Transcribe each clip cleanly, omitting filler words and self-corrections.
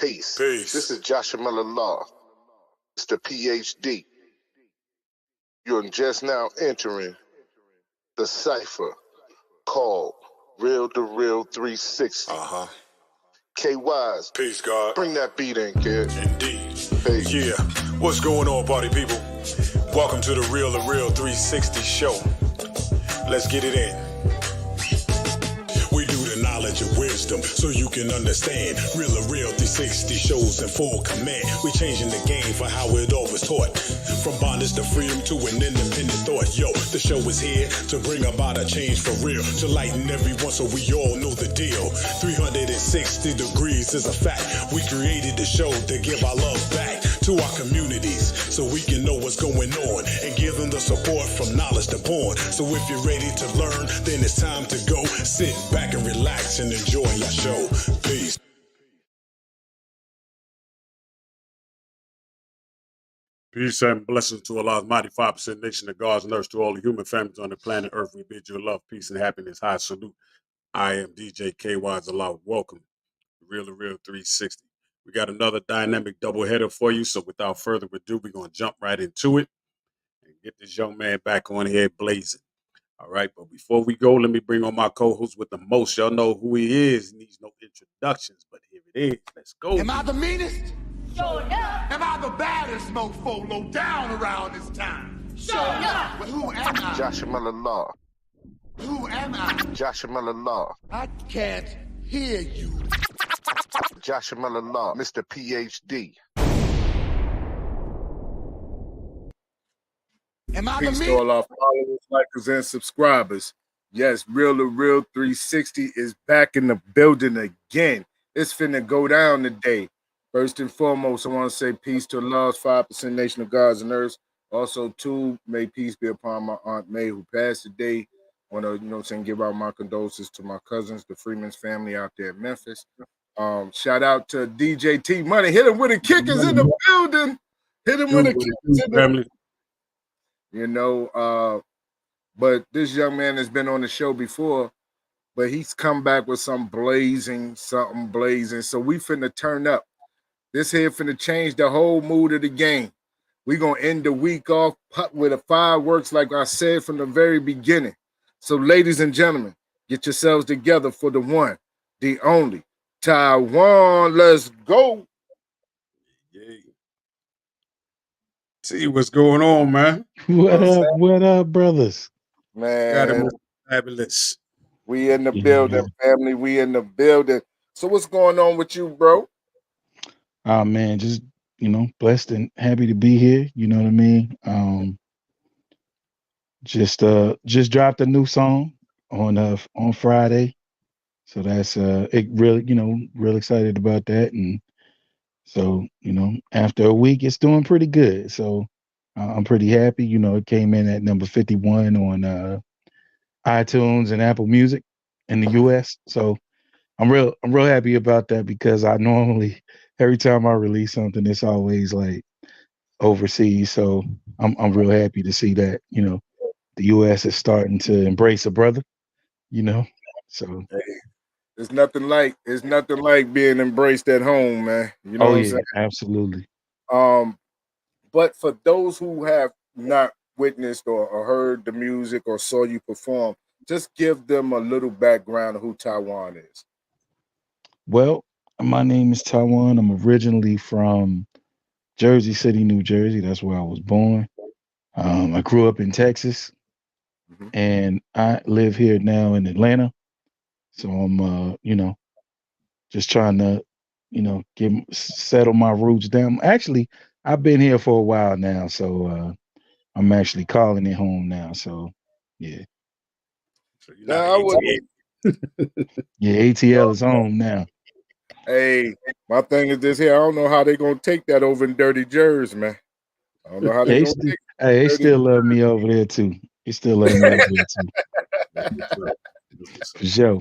Peace. Peace. This is Joshua Miller Law, Mr. PhD. You're just now entering the cipher called Real2reel360. KYs. Peace, God. Bring that beat in, kid. Indeed. Peace. Yeah. What's going on, party people? Welcome to the Real2reel360 show. Let's get it in. We do the knowledge of wisdom so you can understand. Real2reel360 shows in full command. We changing the game for how it all was taught. From bondage to freedom to an independent thought. Yo, the show is here to bring about a change for real. To lighten everyone so we all know the deal. 360 degrees is a fact. We created the show to give our love back to our communities so we can know what's going on and give them the support from knowledge to porn. So if you're ready to learn, then it's time to go. Sit back and relax and enjoy your show. Peace. Peace and blessings to Allah's mighty 5% nation of God's nurse, to all the human families on the planet Earth. We bid you love, peace, and happiness. High salute. I am DJ KY's Allah. Welcome to Real2reel360. We got another dynamic doubleheader for you. So without further ado, we're going to jump right into it and get this young man back on here blazing. All right. But before we go, let me bring on my co-host with the most. Y'all know who he is. He needs no introductions, but here it is. Let's go. Am I the meanest? Sure enough. Am I the baddest mofo low down around this time? Sure enough. Well, who am I? Joshua Miller Law. Who am I? Joshua Miller Law. I can't hear you. Joshua Miller Law, Mr. PhD. Am I the Peace to meanest? all our followers, likers, and subscribers. Yes, Real2reel360 is back in the building again. It's finna go down today. First and foremost, I want to say peace to the lost 5% nation of gods and earths. Also, too, may peace be upon my Aunt May, who passed today. Want to, give out my condolences to my cousins, the Freeman's family out there in Memphis. Shout out to DJ T Money. Hit him with the kickers in the building. Hit him with the kickers in the family. But this young man has been on the show before, but he's come back with something blazing. So we finna turn up. This here finna change the whole mood of the game. We gonna end the week off with a fireworks, like I said from the very beginning. So, ladies and gentlemen, get yourselves together for the one, the only, Taiwan. Let's go. Yeah. See what's going on, man. What up, brothers? Got Man, him fabulous. we in the Yeah, building, family. We in the building. So what's going on with you, bro? Oh man, just blessed and happy to be here. You know what I mean? Just dropped a new song on Friday. So that's it really, real excited about that. And so, after a week it's doing pretty good. So I'm pretty happy. It came in at number 51 on iTunes and Apple Music in the US. So I'm real happy about that, because I normally, every time I release something, it's always like overseas. So I'm real happy to see that, the US is starting to embrace a brother, So Hey, it's nothing like being embraced at home, man. You know what I'm saying? Absolutely. But for those who have not witnessed or heard the music or saw you perform, just give them a little background of who Taiwan is. Well, my name is Taiwan. I'm originally from Jersey City, New Jersey. That's where I was born. I grew up in Texas, and I live here now in Atlanta. So I'm, just trying to, settle my roots down. Actually, I've been here for a while now, so I'm actually calling it home now. So, yeah. So you're Now, not Yeah, ATL is home now. hey, my thing is this here. I don't know how they're gonna take that over in Dirty Jersey, man. I don't know how they're gonna take They Dirty still love me over there too. They still love me over there too. For sure.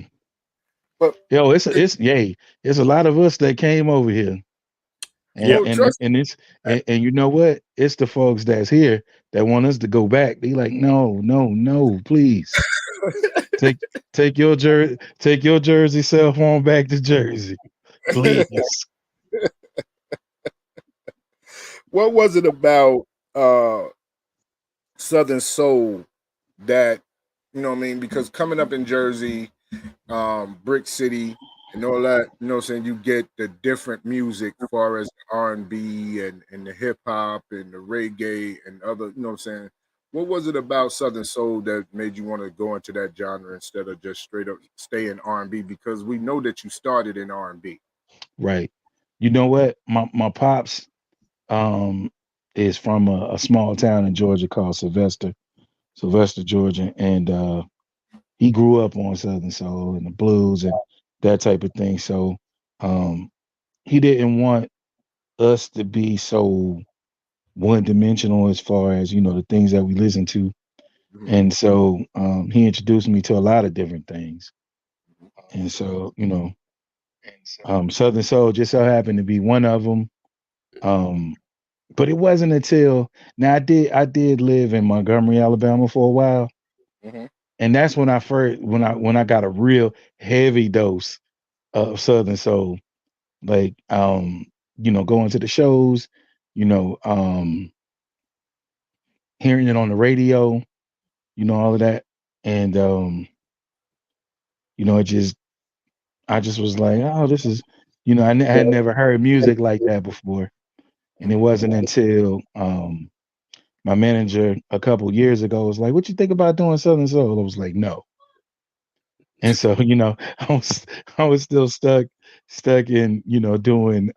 But Yo, it's a lot of us that came over here. And you know what? It's the folks that's here that want us to go back. They like, no, please. take your Jersey self on back to Jersey. Please. What was it about uh Southern Soul that what I mean? Because coming up in Jersey, Brick City, and all that, what I'm saying, you get the different music far as R&B and the hip hop and the reggae and other, what I'm saying. What was it about Southern Soul that made you want to go into that genre instead of just straight up stay in R&B? Because we know that you started in R&B. Right. You know what? My pops um is from a small town in Georgia called Sylvester, Georgia, and he grew up on Southern Soul and the blues and that type of thing. So um he didn't want us to be so one dimensional as far as, the things that we listen to. Mhm, And so he introduced me to a lot of different things. And so, Southern Soul just so happened to be one of them. Um, but it wasn't until now I did live in Montgomery, Alabama for a while, mhm, and that's when I got a real heavy dose of Southern Soul. Like going to the shows, you know, um, hearing it on the radio, all of that, and it just I just was like, oh, this is, I had never heard music like that before, and it mhm. wasn't until my manager a couple years ago was like, "What you think about doing Southern Soul?" I was like, "No." And so, I was still stuck in, doing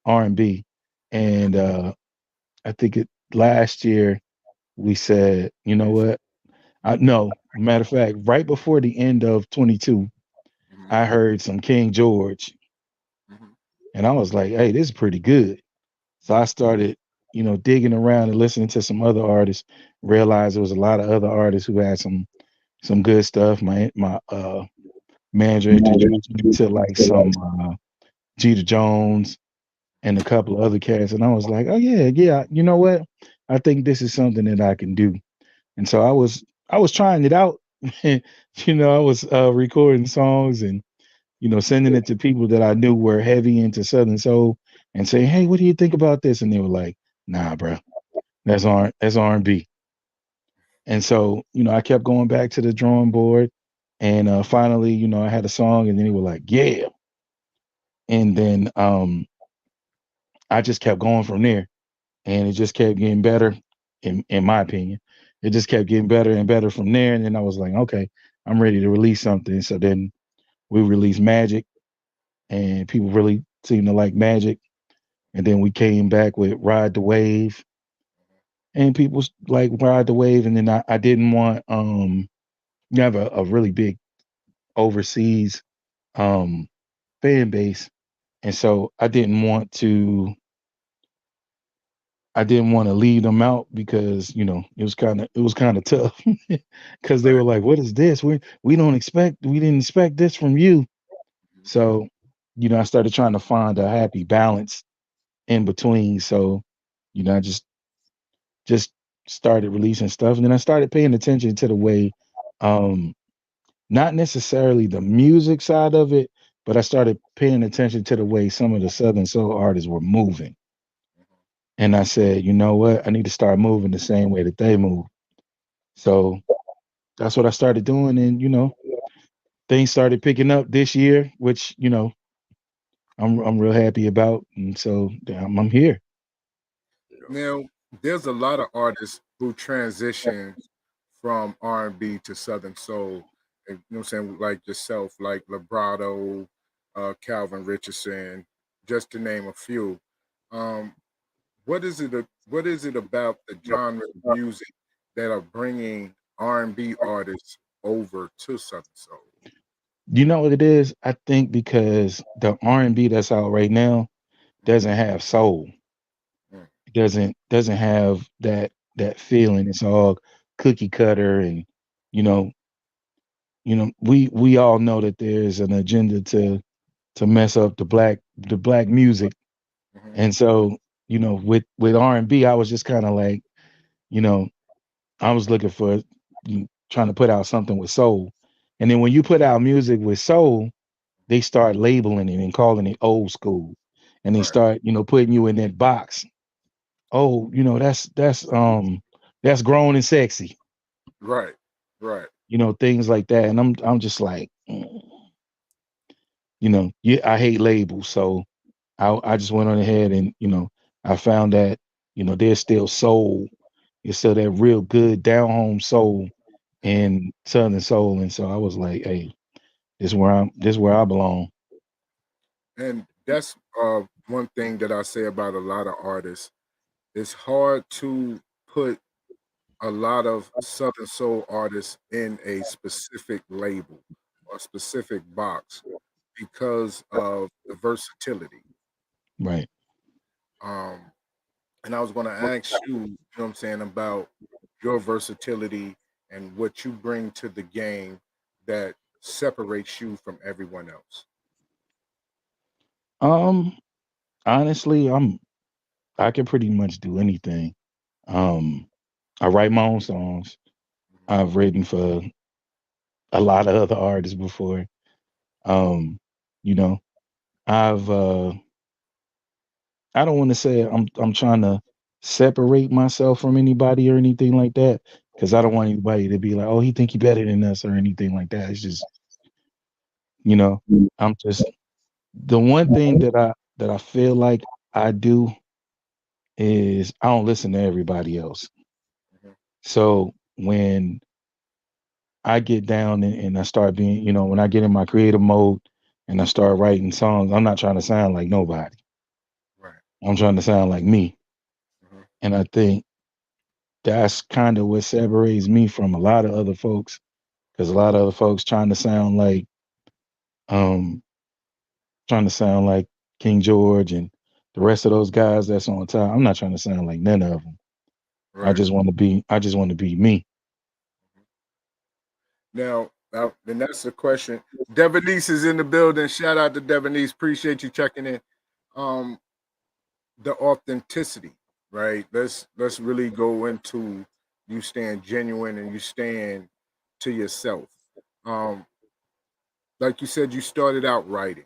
R&B. And I think last year we said, you know what? No, matter of fact, right before the end of 22, Mhm, I heard some King George mhm. and I was like, "Hey, this is pretty good." So I started, digging around and listening to some other artists, realized there was a lot of other artists who had some good stuff. My manager introduced me to like some Jeter Jones and a couple of other cats, and I was like, oh yeah, yeah. You know what? I think this is something that I can do. And so I was trying it out. I was recording songs and sending it to people that I knew were heavy into Southern Soul and saying, hey, what do you think about this? And they were like, nah, bro, that's R&B. And so I kept going back to the drawing board, and finally, I had a song, and then they were like, yeah. And then I just kept going from there, and it just kept getting better. In my opinion, it just kept getting better and better from there. And then I was like, okay, I'm ready to release something. So then we released Magic, and people really seemed to like Magic. And then we came back with Ride the Wave, and people like Ride the Wave. And then I didn't want you have a really big overseas um fan base, and so I didn't want to leave them out because it was kind of tough because they Right. were like, "What is this? We didn't expect this from you." So, I started trying to find a happy balance in between. So, I just started releasing stuff, and then I started paying attention to the way, um, not necessarily the music side of it, but I started paying attention to the way some of the Southern Soul artists were moving. And I said, you know what? I need to start moving the same way that they move. So that's what I started doing. And, things started picking up this year, which, I'm real happy about. And so I'm here. Now, there's a lot of artists who transition from R&B to Southern Soul, and what I'm saying, like yourself, like Vibrato, Calvin Richardson, just to name a few. Um, what is it about the genre of music that are bringing R&B artists over to Southern Soul? You know what it is? I think because the R&B that's out right now Mhm. doesn't have soul. Mm. It doesn't have that feeling. It's all cookie cutter, and you know, we all know that there's an agenda to mess up the black music. Mhm. And so, with R&B, I was just kind of like, you know, I was looking for trying to put out something with soul. And then when you put out music with soul, they start labeling it and calling it old school. And they Right. start, putting you in that box. oh, that's grown and sexy, Right. Right. things like that. And I'm just like, yeah, I hate labels. So I just went on ahead and, I found that, there's still soul. It's still that real good down home soul Mhm. and southern soul. And so I was like, hey, this where I belong. And that's one thing that I say about a lot of artists. It's hard to put a lot of Southern Soul artists in a specific label or specific box because of the versatility. Right. Um, and I was going to ask you, you know what I'm saying, about your versatility and what you bring to the game that separates you from everyone else. Um, honestly, I can pretty much do anything. Um, I write my own songs. Mhm. I've written for a lot of other artists before. Um, you know, I've I don't want to say I'm trying to separate myself from anybody or anything like that because I don't Mhm. want anybody to be like, oh, he think he better than us or anything like that. It's just, you know, I'm just the one thing that I feel like I do is I don't listen to everybody else. Mhm. So when I get down and I start being, when I get in my creative mode and I start writing songs, I'm not trying to sound like nobody. Right. I'm trying to sound like me. Mhm. And I think that's kind of what separates me from a lot of other folks because a lot of other folks um trying to sound like King George and the rest of those guys that's on top. I'm not trying to sound like none of them. Right. I just want to be me. Now, then that's the question. Devonice is in the building. Shout out to Devonice. Appreciate you checking in. Um, the authenticity, right? Let's really go into you staying genuine and you staying to yourself. Um, like you said, you started out writing,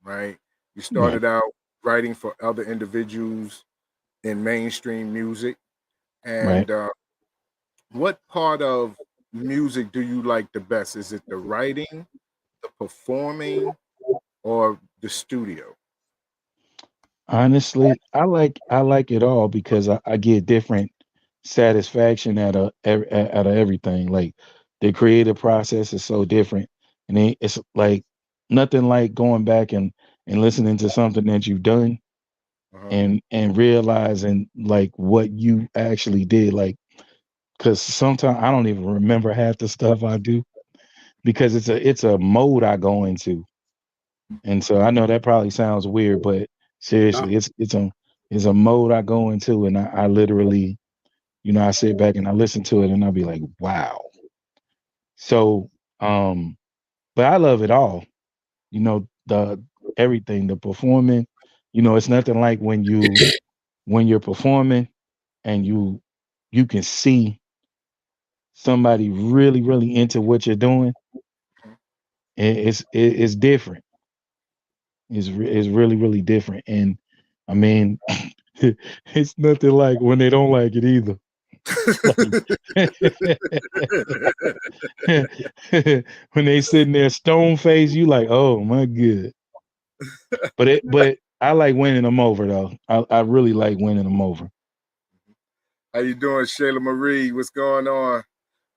right? You Right, started out writing for other individuals in mainstream music. right. And what part of music do you like the best? Is it the writing, the performing, or the studio? Honestly, I like it all because I get different satisfaction out of everything. Like the creative process is so different, and it's like nothing like going back and listening to something that you've done Uh-huh. and realizing like what you actually did. Like, because sometimes I don't even remember half the stuff I do because it's a mode I go into. And so I know that probably sounds weird, but Nah, seriously, it's a mode I go into, and I literally, I sit back and I listen to it, and I'll be like, wow. So, but I love it all. The everything, the performing. It's nothing like when you're performing and you can see somebody really really into what you're doing. It's different. It's really really different, and I mean. It's nothing like when they don't like it either. When they sitting there stone faced, you like, oh my good. But I like winning them over though. I really like winning them over. How you doing, Shayla Marie? What's going on?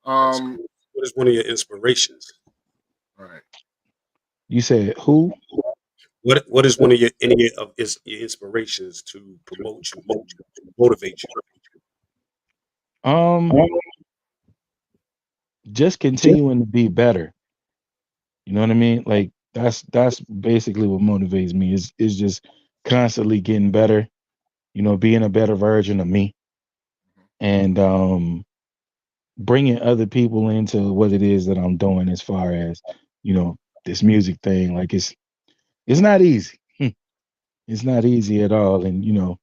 that's Um, cool. What is one of your inspirations? right. You said who? What is one of your inspirations to promote you, motivate you? Um, just continuing to be better. You know what I mean? Like that's basically what motivates me. Is just constantly getting better. Being a better version of me, and bringing other people into what it is that I'm doing as far as this music thing. Like it's not easy. It's not easy at all, and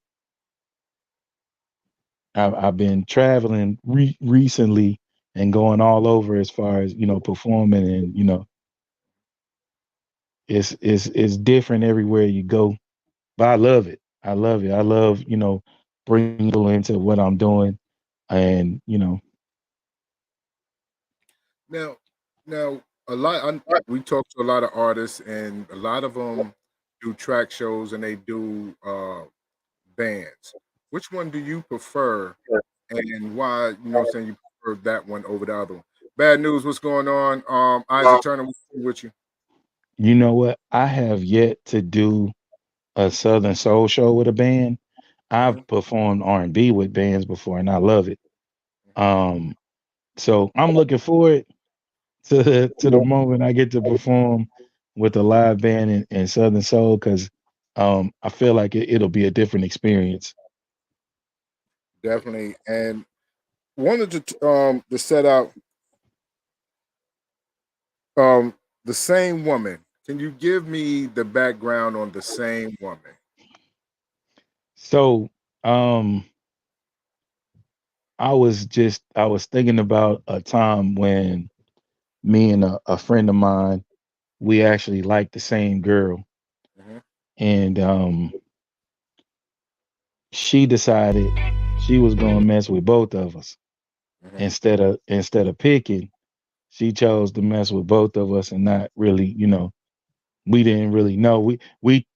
I've been traveling recently and going all over as far as performing, and it's different everywhere you go. But I love it. I love it. I love bring people into what I'm doing, and Now, we talk to a lot of artists, and a lot of them do track shows and they do bands. Which one do you prefer, and why? What I'm saying, you prefer that one over the other one. Bad news. What's going on? Isaac Turner with you. you know what? I have yet to do a Southern Soul show with a band. I've performed R&B with bands before, and I love it. Um, so I'm looking forward to the moment I get to perform with a live band in Southern Soul, because I feel like it'll be a different experience. Definitely, and wanted to set out the Same Woman. Can you give me the background on the Same Woman? So I was thinking about a time when me and a friend of mine, we actually liked the same girl, Mm-hmm. and she decided she was gonna mess with both of us. Mm-hmm. Instead of picking, she chose to mess with both of us, and not really, we didn't really know. We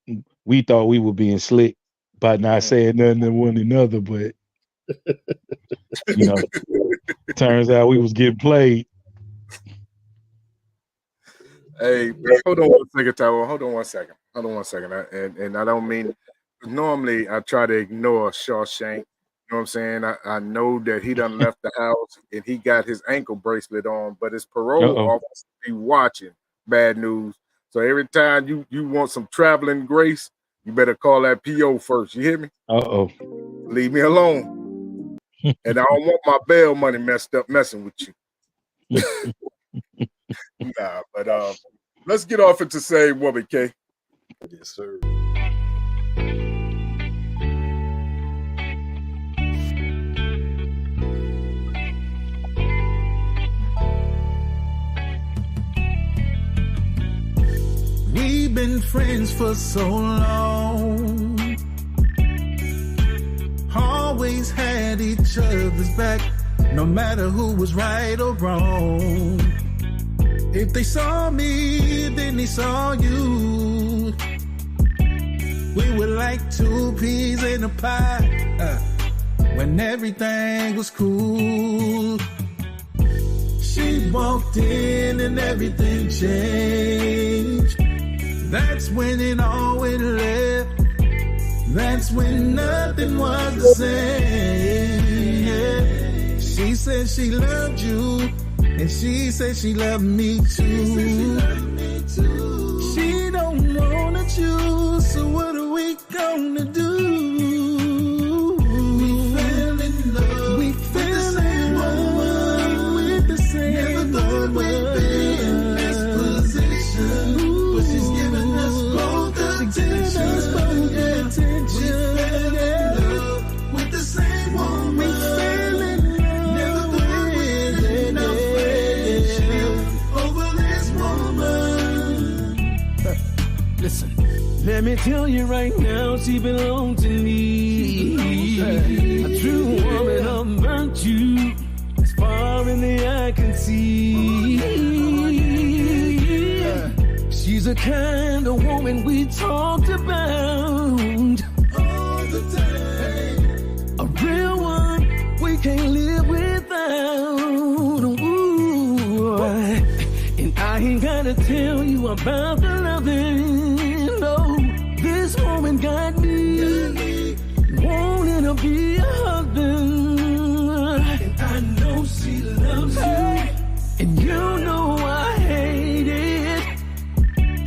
thought we were being slick by not saying nothing to one another, but you know, turns out we was getting played. Hey, hold on one second, Tyrone. Hold on one second. And I don't mean, normally I try to ignore Shawshank. You know what I'm saying? I know that he done left the house and he got his ankle bracelet on, but his parole Uh-oh. officer be watching. Bad news. So every time you want some traveling grace, you better call that PO first. You hear me? Uh-oh. Leave me alone. And I don't want my bail money messed up messing with you. Nah, but let's get off into Same Woman, K. Yes, sir. We've been friends for so long, always had each other's back, no matter who was right or wrong. If they saw me, then they saw you. We were like two peas in a pie, when everything was cool. She walked in and everything changed. That's when it all went left. That's when nothing was the same. She said she loved you, and she said she loved me too. She don't wanna choose, so what are we gonna do? We fell in love. We fell in love with the same. Never thought we'd be in this position, but she's giving us both attention. We fell in love with the same woman. We fell in love. Never thought we'd end our friendship over this woman. Listen, let me tell you right now, she belongs to me. A true woman of virtue, as far in the eye can see. She's the kind of woman we talked about All the time. a real one we can't live without. Ooh. And I ain't gotta tell you about the loving. No, this woman got me wanting to be a husband. And I know she loves you. And you know I hate it.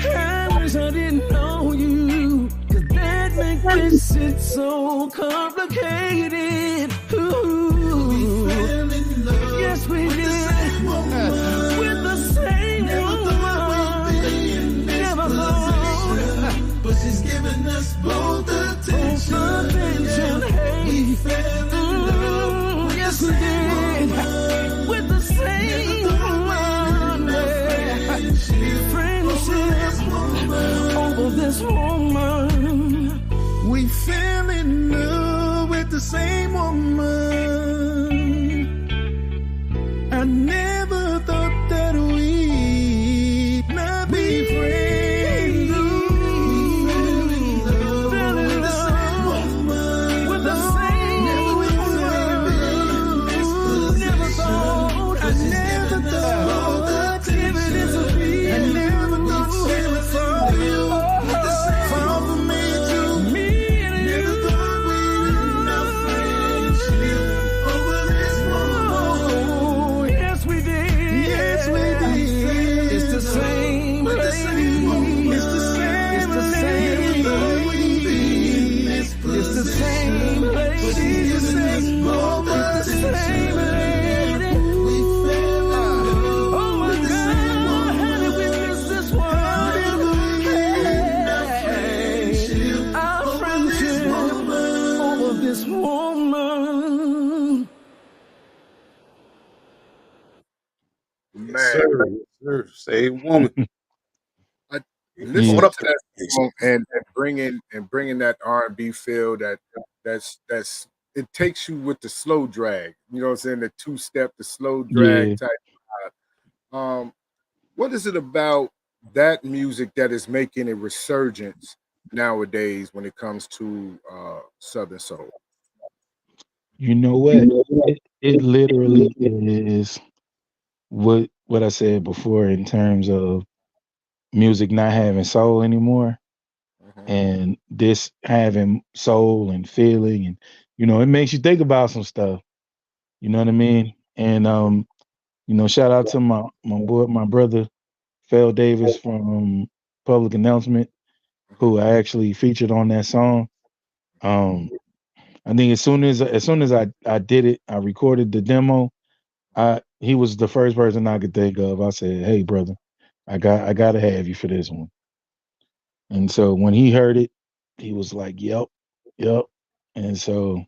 I wish I didn't know you, 'cause that makes this shit so complicated. Ooh. We fell in love. Yes, we with did. the same woman. With the same Never thought we'd be in this Never position, but she's giving us both attention. attention. Hey. We fell in love with Yes, the we same did. woman. With the same friendship over this woman. We fell in love with the the same woman. I never thought that we'd not be friends. Fell in love with the same woman. Never thought, I never thought evidence of me. I never thought she would fall for me too. Me and you. Never thought we'd end up friendship over this woman. Yes, we did. Yes, we did. It's the same lady. It's the same lady. It's the same lady. It's the same woman. The same lady. Oh my God, how did we miss this one? Our friendship over this woman. Man, Sir. Same woman. listen Yeah. to that song and bringing that R&B feel that's it takes you with the slow drag. You know what I'm saying? The two step, the slow drag Yeah. type. What is it about that music that is making a resurgence nowadays when it comes to Southern Soul? You know what? It literally is what I said before in terms of music not having soul anymore, Mhm. and this having soul and feeling, and it makes you think about some stuff. You know what I mean? And shout out to my brother Phil Davis from Public Announcement, who I actually featured on that song. Um, I think as soon as I did it, I recorded the demo. He was the first person I could think of. I said, "Hey, brother, I gotta have you for this one." And so when he heard it, he was like, "Yep, yep." And so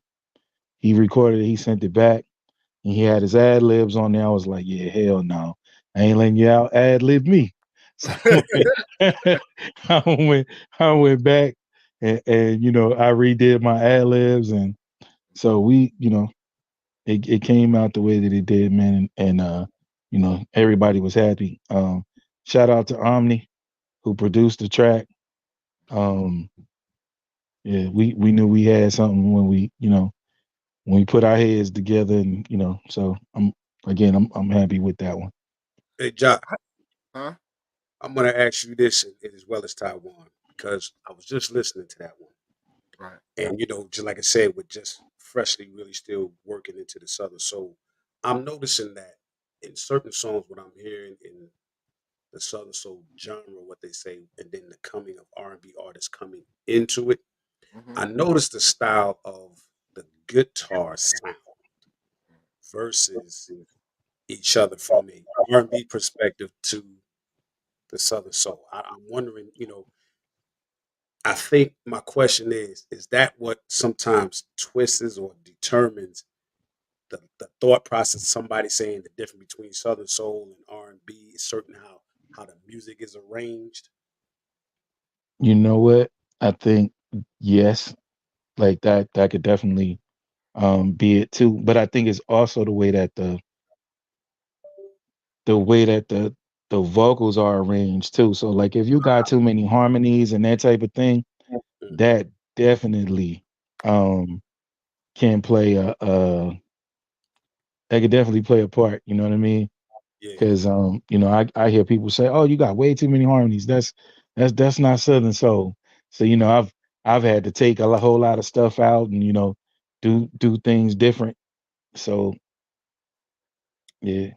he recorded it. He sent it back, and he had his ad libs on there. I was like, "Yeah, hell no, I ain't letting you out ad lib me." So I went I went back and I redid my ad libs, and so it came out the way that it did, man, and everybody was happy. Shout out to Omni who produced the track. Um, yeah, we knew we had something when we put our heads together, and so I'm happy with that one. Hey, Jock, Huh? I'm gonna ask you this as well as Taiwan because I was just listening to that one, Right. and just like I said, with just freshly really still working into the Southern Soul, I'm noticing that in certain songs, what I'm hearing in the Southern Soul genre, what they say, and then the coming of R&B artists coming into it, Mhm. I noticed the style of the guitar sound versus each other from a R&B perspective to the Southern Soul. I'm wondering, I think my question is that what sometimes twists or determines the thought process? Somebody saying the difference between Southern Soul and R&B is certain how the music is arranged. You know what? I think yes, like that could definitely be it too. But I think it's also the way that the vocals are arranged too. So like if you got too many harmonies and that type of thing, Mm, that definitely um can play that could definitely play a part, you know what I mean? yeah, Because I hear people say, "Oh, you got way too many harmonies. That's not Southern Soul." So I've had to take whole lot of stuff out and do things different. So yeah,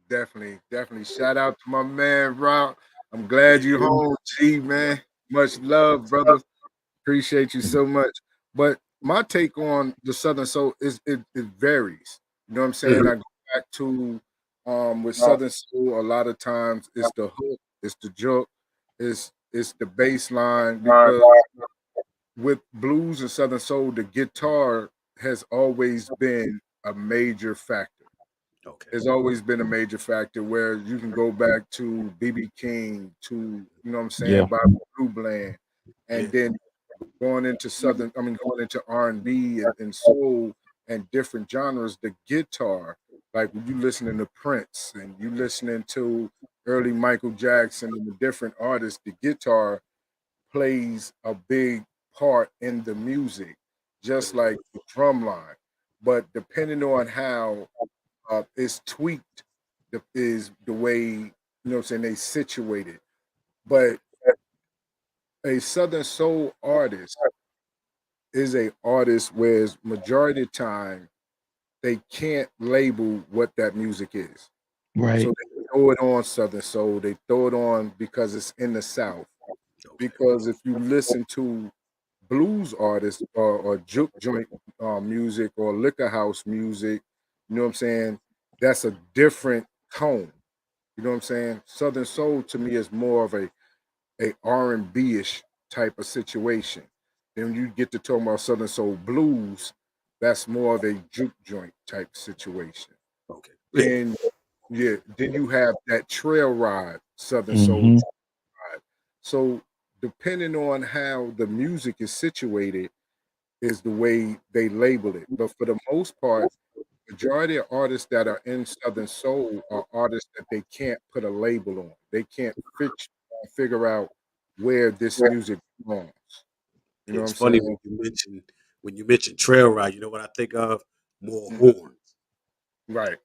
Definitely. Shout out to my man Rob. I'm glad you home, G man. Much love, brother. Appreciate you so much. But my take on the Southern Soul is it varies. You know what I'm saying? mhm, I go back to with Southern Soul, a lot of times it's the hook, it's the joke, it's the bass line because with blues and Southern Soul, the guitar has always been a major factor. okay, It's always been a major factor where you can go back to BB King, to you know what I'm saying, yeah, Bobby Blue Bland, yeah, and then going into southern, I mean, going into R&B and soul and different genres, the guitar, like when you listening to Prince and you listening to early Michael Jackson and the different artists, the guitar plays a big part in the music, just like the drum line. But depending on how it's tweaked, is the way, what I'm saying, they situate it. But a Southern soul artist is a artist where majority of the time they can't label what that music is. So Right. they throw it on Southern soul. They throw it on because it's in the South. Okay. Because if you listen to blues artists or juke joint music or liquor house music, you know what I'm saying? That's a different tone. You know what I'm saying? Southern soul to me is more of a R&B ish type of situation. Then when you get to talking about Southern soul blues, that's more of a juke joint type situation. Okay. Yeah. Then yeah, then you have that trail ride Southern soul Hmm. ride. So depending on how the music is situated is the way they label it. But for the most part, majority of artists that are in Southern Soul are artists that they can't put a label on. They can't figure out where this music belongs. You know what It's I'm funny saying? when you mention trail ride. You know what I think of? More Mhm. horns. Right.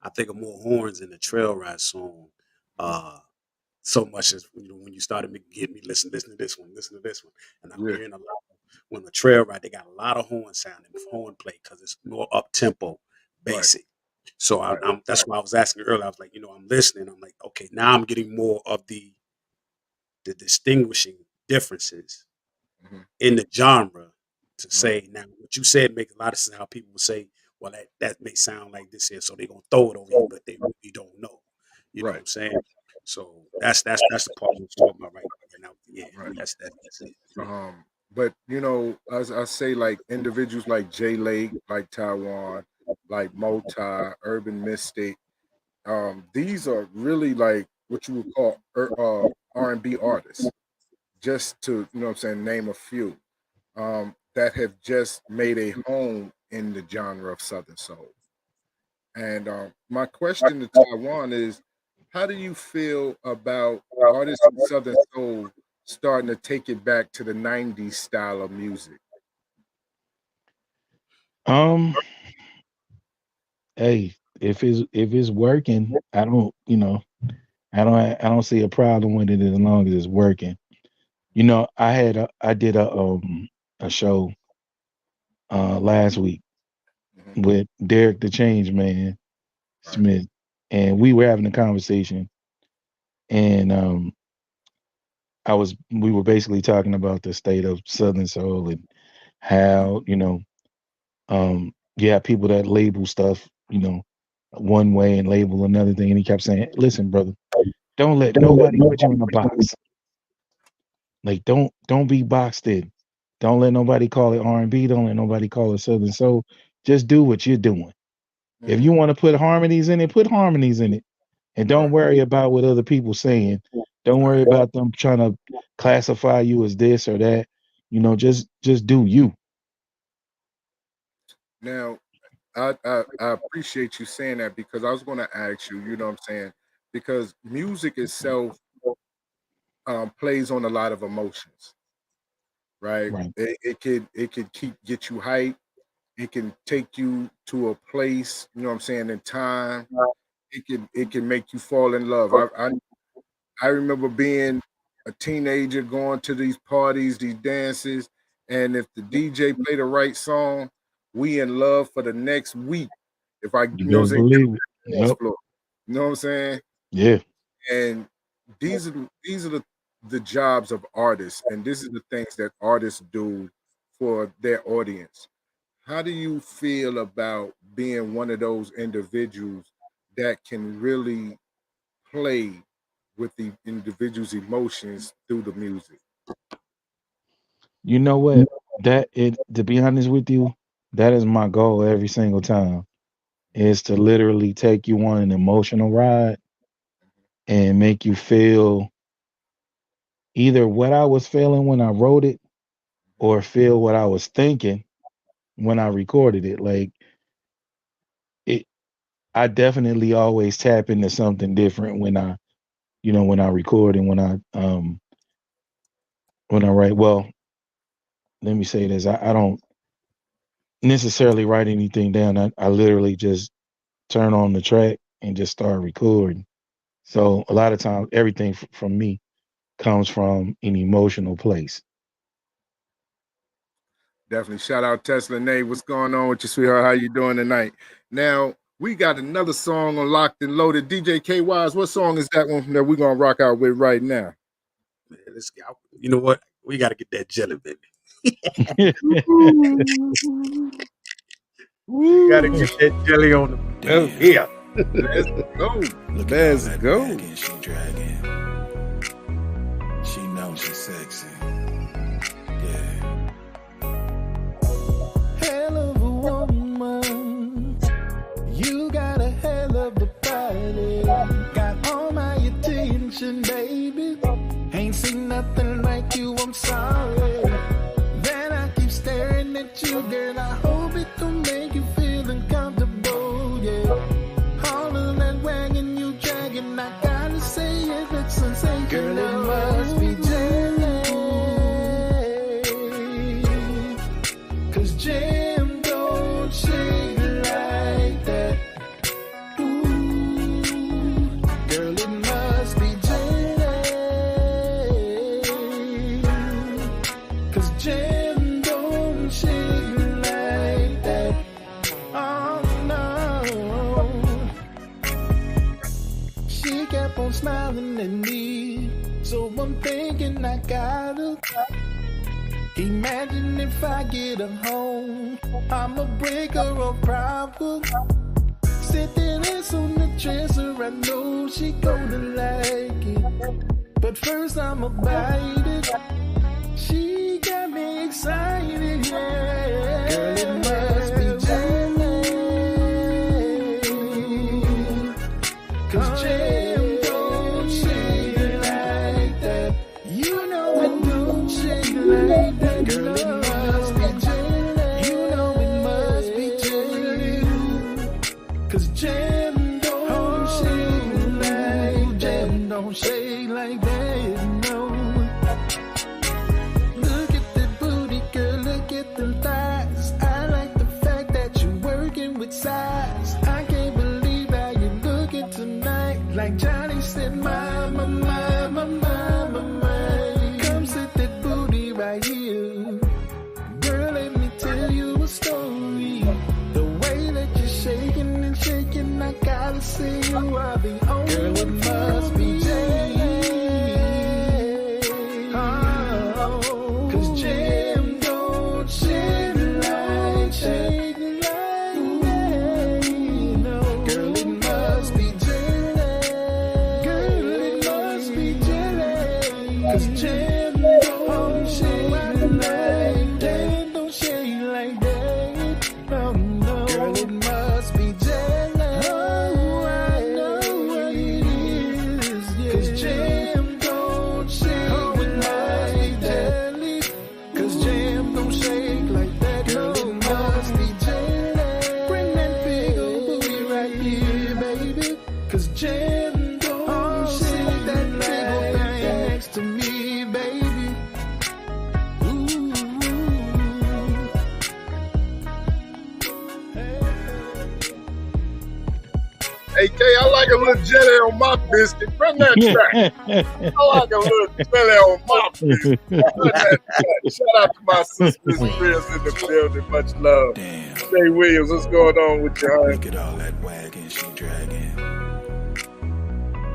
I think of more horns in the trail ride song. Uh, so much as when you started getting me listen to this one, listen to this one, and I'm Yeah. hearing a lot. When the trail ride, they got a lot of horn sound and horn play because it's more up tempo, Right. basic. So Right. I'm that's why I was asking earlier. I was like, I'm listening. I'm like, okay, now I'm getting more of the distinguishing differences Hmm. in the genre to Right. say. Now what you said make a lot of sense. How people will say, well, that may sound like this here, so they're gonna throw it over here, but they really don't know. You know what Right. I'm saying? So that's the part I was talking about right now. Yeah, Right. that's it. Um, but as I say, like individuals like Jay Lake, like Taiwan, like Multi, Urban Mystic, these are really like what you would call R&B artists, just to what I'm saying, name a few, that have just made a home in the genre of Southern Soul. And my question to Taiwan is, how do you feel about artists in Southern Soul starting to take it back to the '90s style of music? Um, hey, if it's working, I don't see a problem with it as long as it's working. I did a show last week Hmm. with Derek the Change Man Right. Smith, and we were having a conversation, and we were basically talking about the state of Southern Soul and how you have people that label stuff one way and label another thing, and he kept saying, "Listen, brother, don't let nobody put you in a box. Like, don't be boxed in. Don't let nobody call it R&B. Don't let nobody call it Southern Soul. Just do what you're doing. If Hmm. you want to put harmonies in it, put harmonies in it, and don't Right. worry about what other people saying. Don't worry Right. about them trying to classify you as this or that. Just do you." Now, I appreciate you saying that because I was going to ask you, you know what I'm saying? Because music itself plays on a lot of emotions, right? Right. It could get you hyped. It can take you to a place, you know what I'm saying, in time. It can make you fall in love. I remember being a teenager going to these parties, these dances, and if the DJ played the right song, we in love for the next week. If I, You what I'm better saying, get believe on it. the dance Yep. floor. You know what I'm saying? Yeah. And these are the jobs of artists, and this is the things that artists do for their audience. How do you feel about being one of those individuals that can really play with the individual's emotions through the music? You know what? To be honest with you, that is my goal every single time, is to literally take you on an emotional ride and make you feel either what I was feeling when I wrote it, or feel what I was thinking when I recorded it. Like it, I definitely always tap into something different when I, when I record and when I write. Well, let me say this: I don't necessarily write anything down. I literally just turn on the track and just start recording. So a lot of times, everything from me comes from an emotional place. Definitely. Shout out Tesla Nate. What's going on with you, sweetheart? How you doing tonight? Now, we got another song on Locked and Loaded. DJ K Wise, what song is that one that we're going to rock out with right now? Man, let's go. You know what? We got to get that jelly, baby. We got to get that jelly on the belt here. Let's go. Look Let's at go. Wagon she dragging. She knows she's sexy. Yeah. Hell of a woman. You got a hell of a body. Got all my attention, baby. Ain't seen nothing like you, I'm sorry. Then I keep staring at you, girl. I hope it don't make you feel uncomfortable, yeah. All of that wagon you dragging, I gotta say it looks sensational. Girl, it must be jealous. 'Cause Jim don't shake like that. Ooh, girl, it must be jealous. 'Cause Jim don't shake like that. Oh no. She kept on smiling at me, so I'm thinking I gotta. Imagine if I get her home, I'ma break her of problems. Sitting this on the dresser, I know she gonna like it. But first I'ma bite it. She got me excited, yeah. Girl, it must be jealous. 'Cause Jim don't shake like that. You know it don't shake like that. Girl, it must be jealous. You know it must be jealous. 'Cause Jim don't shake like Jim don't shake like that, no. Look at the booty, girl, look at them thighs. I like the fact that you're working with size. I can't believe how you're looking tonight. Like Johnny said, mama, mama, mama, mama. Come sit that booty right here. Girl, let me tell you a story. The way that you're shaking and shaking, I gotta say you are the only. Girl, it must be oh, 'cause Jim don't shake like that. No. Girl, it must be jealous. Girl, it must be jealous. 'Cause Jim don't shake like that. Don't shake like that. Oh no. Girl, it must be jealous. Oh, I know what it is. Yeah. 'Cause Jim don't shake like that. 'Cause Jim don't shake like that. Girl, it must be jealous. Bring that big old booty right here, baby. 'Cause Jim don't shake that big old thing next to me, baby. Ooh. Hey, K, I like a little jelly on my biscuit. Run that track. I like a little jelly on my biscuit. Run that track. Shout out to my sisters and friends in the building. Much love. Damn. Jay Williams, what's going on with you, honey? Look at all that wagon she dragging.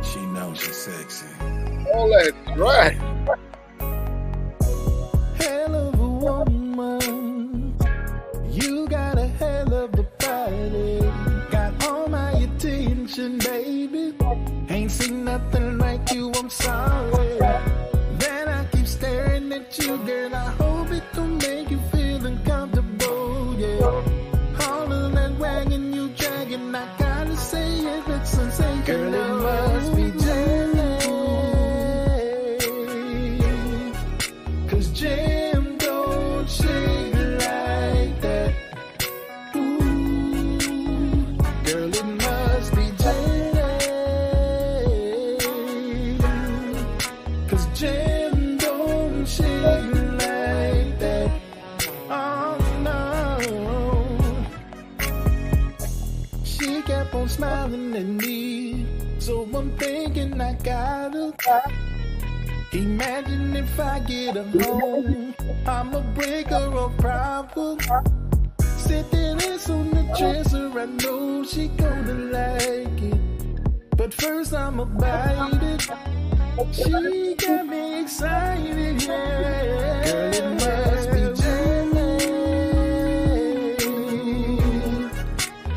She knows she's sexy. All that right. Hell of a woman. You got a hell of a body. Got all my attention, baby. Ain't seen nothing like you, I'm sorry. Then I keep staring at you, girl. I hope it don't make you feel uncomfortable, yeah. All of that wagon you dragging, I gotta say it looks sensational. Girl, it must be jealous. 'Cause Jim don't like that. Oh no. She kept on smiling at me, so I'm thinking I gotta. Imagine if I get her home, I'ma break her a problem. Sit there on the dresser, I know she gonna like it. But first I'ma bite it. She got me excited, yeah. Girl, it must be jealous,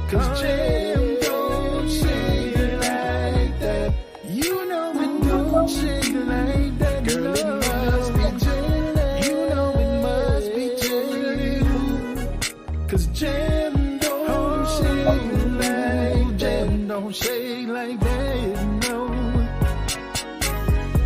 'cause Jam don't shake it like that. You know it don't shake like that. Girl, it must be jealous. You know it must be jealous, 'cause Jam don't shake like Jam don't shake like that. No.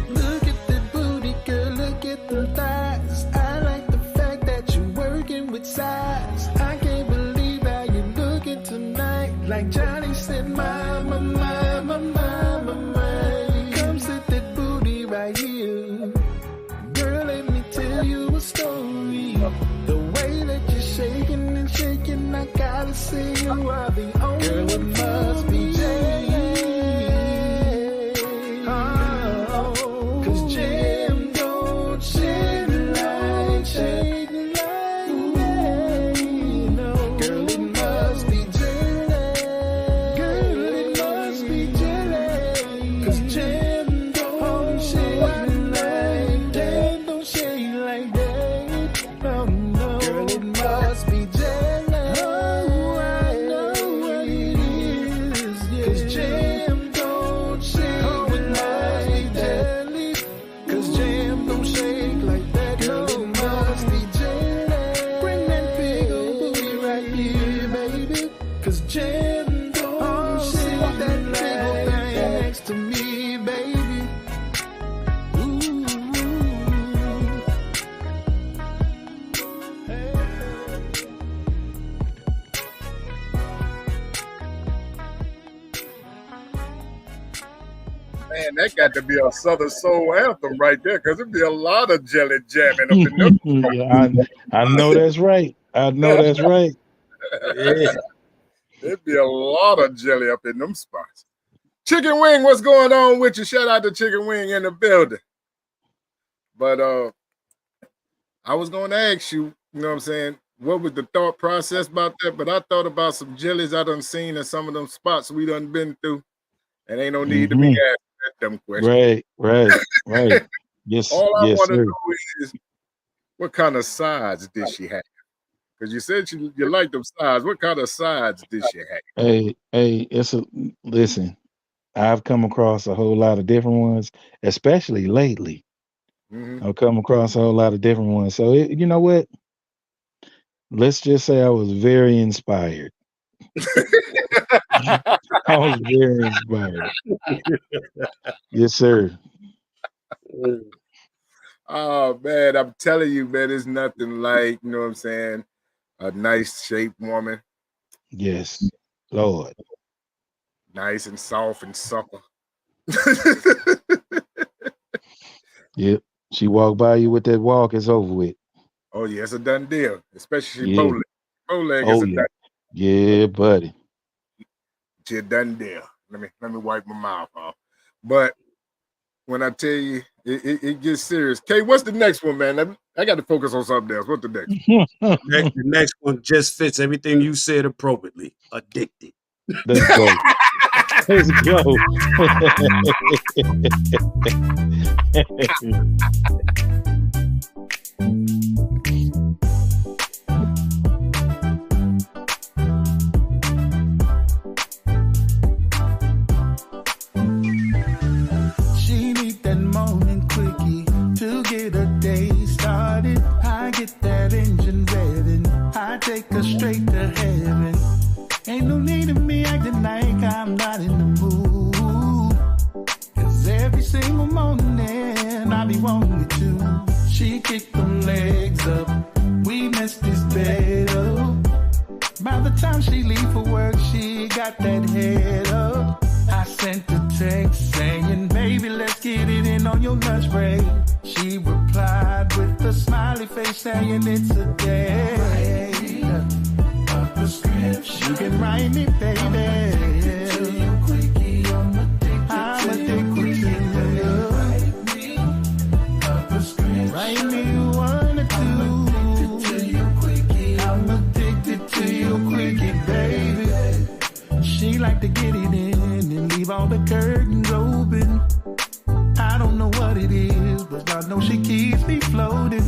Look at the booty, girl. Look at the thighs. I like the fact that you're working with size. I can't believe how you're looking tonight. Like Johnny said, mama, mama, mama, mama. Come sit that booty right here. Girl, let me tell you a story. The way that you're shaking and shaking, I gotta say you are the only. Girl, it must be oh, 'cause Jam don't shake like that. No. Girl, it must be jealous. Girl, it must be jealous, 'cause Jam don't shake like that. Don't shake like that. No, no. Girl, it must be jealous. Oh, I know what it is. Yeah. 'Cause Jam don't shake like that. 'Cause Jam don't shake like that. Girl, it must be jealous. Bring that big old booty right here, baby. 'Cause Jam don't shake that big old thing next to me, baby. Ooh. Man, that got to be a Southern Soul anthem right there, because it'd be a lot of jelly jamming up in them. Yeah, I know that's right. I know that's right. Yeah. There'd be a lot of jelly up in them spots. Chicken Wing, what's going on with you? Shout out to Chicken Wing in the building. But I was going to ask you, you know what I'm saying, what was the thought process about that? But I thought about some jellies I done seen in some of them spots we done been through. And ain't no need to be asking them questions. Right. Yes, All I yes, want to sir. know is, what kind of sides did she have? Because you said you like them sides. What kind of sides did she have? Hey, listen. I've come across a whole lot of different ones, especially lately. Mm-hmm. I've come across a whole lot of different ones. So you know what? Let's just say I was very inspired. I was very inspired. Yes, sir. Oh man, I'm telling you, man, it's nothing like, you know what I'm saying, a nice shaped woman, Yes, Lord. nice and soft and supple. Yep. She walked by you with that walk, it's over with. Oh yeah, it's a done deal, especially Yeah. bowleg. Bowleg is Oh a yeah. done, Yeah, buddy. it's a done deal. Let me wipe my mouth off. But when I tell you, it gets serious. Kay, what's the next one, man? I got to focus on something else. What's the next one? The next one just fits everything you said appropriately. Addicted. Let's go. Let's go. She need that morning quickie to get her day started. I get that engine revving. I take her straight to heaven. Ain't no need of me acting like I'm not in the mood. 'Cause every single morning I be wanting it to. She kicked them legs up. We messed this bed up. By the time she leave for work, she got that head up. I sent a text saying, baby, let's get it in on your lunch break. She replied with a smiley face saying it's a day. You can write me, baby. I'm addicted to you. Write me one or two. I'm addicted to your quickie, baby. She like to get it in and leave all the curtains open. I don't know what it is, but I know she keeps me floating.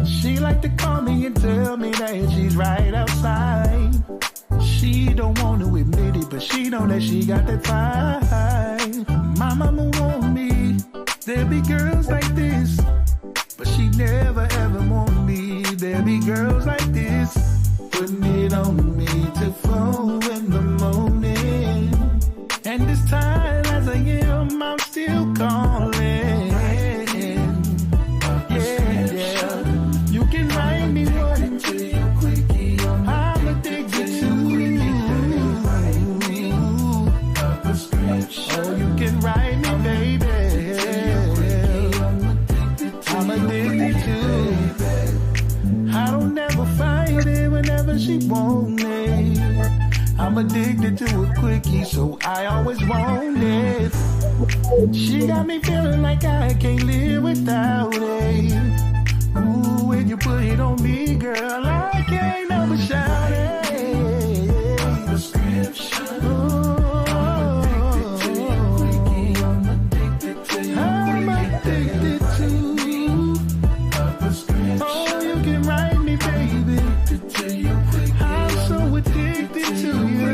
She like to call me and tell me that she's right outside. She don't want to admit it, but she know that she got that vibe. My mama want me. There be girls like this, but she never ever want me. There be girls like this, putting it on me to flow in the morning. And this time as I am, I'm still calling. Yeah. You can write me one to you quickie. I'm addicted to you. Oh, you can write me, baby. I'm addicted to you. I don't ever find it whenever she want it. I'm addicted to a quickie, so I always want it. She got me feeling like I can't live without it. Ooh, when you put it on me, girl, I can't ever shout it. I'm addicted to you. Oh, you can write me, baby. I'm so addicted to you.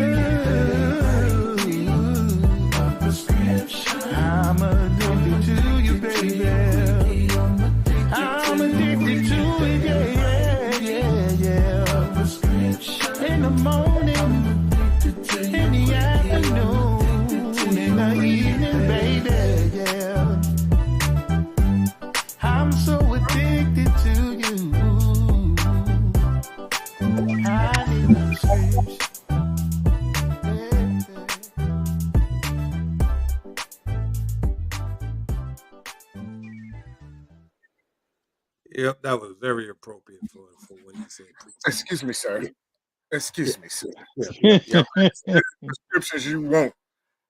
I'm addicted to you, baby. I'm addicted to it, yeah. In the morning, in the afternoon, in the evening, baby, yeah. I'm so addicted to you. I need the scripts. Yep, that was very appropriate for what he said. Excuse me, sir. Excuse me, sir. Yeah. Prescriptions you want,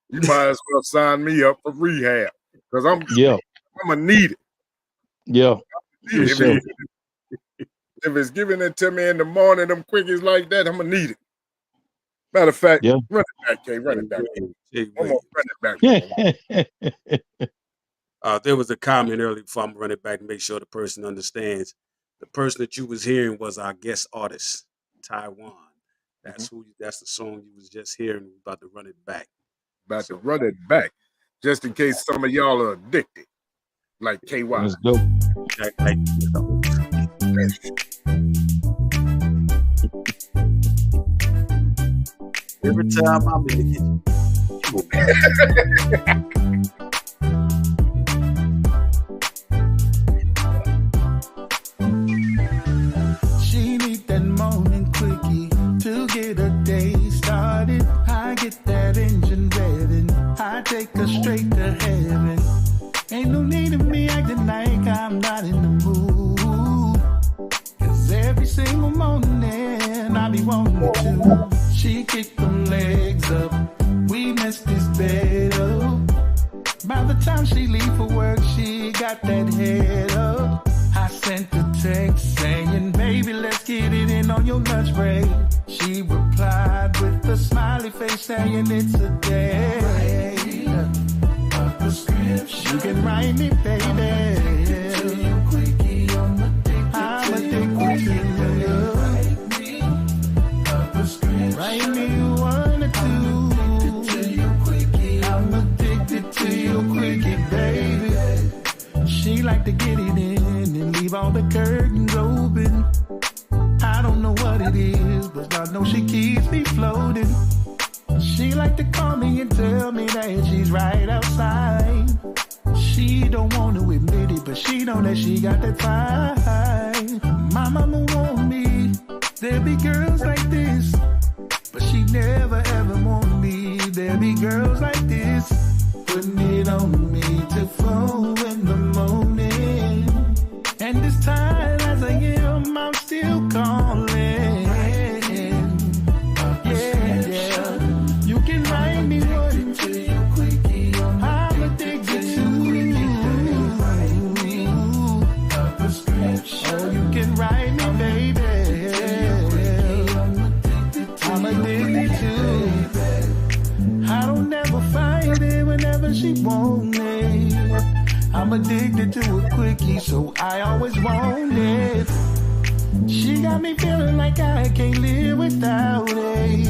you might as well sign me up for rehab because I'm gonna need it. Yeah. If, sure. if it's giving it to me in the morning, them quickies like that, I'm gonna need it. Matter of fact, run it back, Kay. Run it back. I'm gonna run it back. There was a comment earlier before I'm running back and make sure the person understands. The person that you was hearing was our guest artist, Taiwan. That's that's the song you was just hearing. We're about to run it back. To run it back, just in case some of y'all are addicted, like KY. Let's go. Every time I'm in the kitchen. She need that morning quickie to get her day started. I get that engine revving. I take her straight to heaven. Ain't no need of me acting like I'm not in the mood. Cause every single morning I be wanting to. She kick them legs up. We mess this bed up. By the time she leave for work, she got that head up. I sent a text saying, baby, let's get it in on your lunch break. She replied with a smiley face saying it's a day. You can write me, baby. I'm addicted to you. Write me one or two. I'm addicted to your quickie, baby. She like to get it in and leave all the curtains open. I don't know what it is, but I know she keeps me floating. She like to call me and tell me that she's right outside. She don't want to admit it, but she know that she got that vibe. My mama want me. There be girls like this, but she never ever want me. There be girls like this, putting it on me to flow in the morning. And this time as I you can ride me, baby. I'm addicted to. I don't ever find it whenever she want it. I'm addicted to a quickie, so I always want it. She got me feeling like I can't live without it.